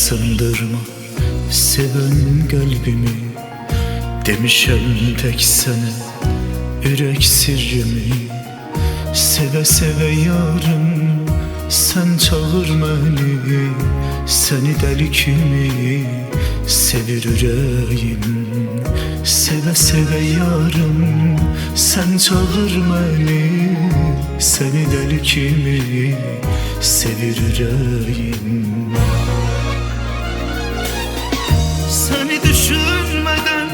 sındırma seven kalbimi. Demişem tek sene ürek sirrimi. Seve seve yarım sen çağır beni. Seni deli kimi sevir yüreğim. Seve seve yarım sen çağır beni. Seni deli kimi sevir yüreğim. Seni düşünmeden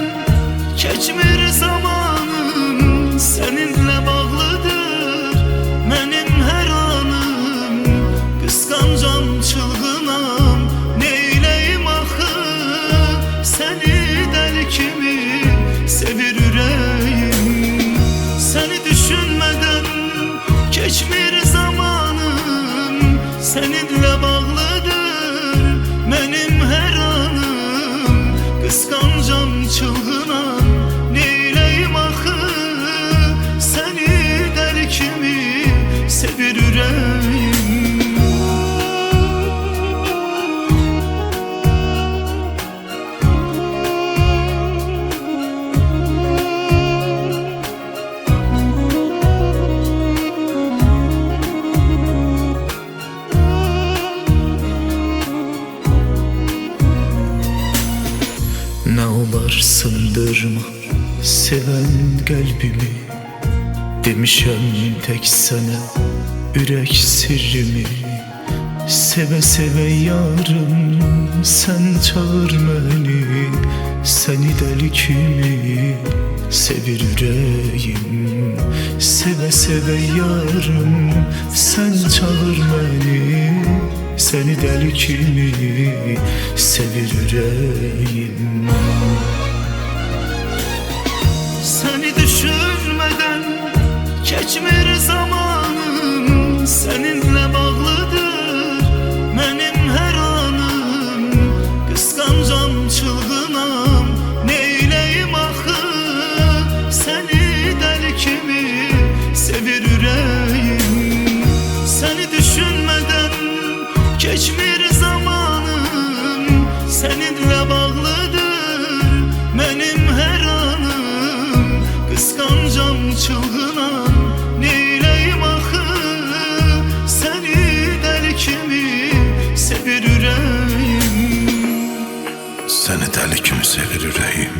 geçmir zamanım. Seninle bağlıdır benim her anım. Kıskancam çılgınam neyleyim ahı. Seni deli kimi sevir yüreğim. Seni düşünmeden geçmir zamanım. Seninle bağlıdır benim her anım. Kıskancam çılgınam neyleyim ahı. Seni deli kimi sevir yüreğim. Ne olar sındırma seven kalbimi. Demişem tek sana ürek sirrimi. Seve seve yarım sen çağır beni. Seni deli kimi sevir yüreğim. Seve seve yarım sen çağır beni. Seni deli kimi sevir yüreğim. Seni düşünmeden geçmir zamanım. Seninle bağlıdır benim her anım. Kıskancam çılgınam neyleyim ahı. Seni deli kimi sevir yüreğim. Seni düşünmeden geçmir zamanım. Seninle bağlıdır benim her anım. Kıskancam çılgınam neyleyim ahı. Seni deli kimi sevir yüreğim. Seni deli kimi sevir yüreğim.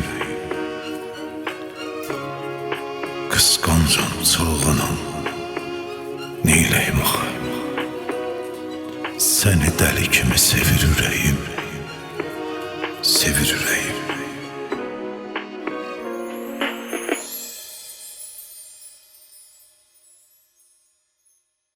Kıskancam çılgınam neyleyim ahı. Seni deli kimi sevir yüreğim. Sevir yüreğim.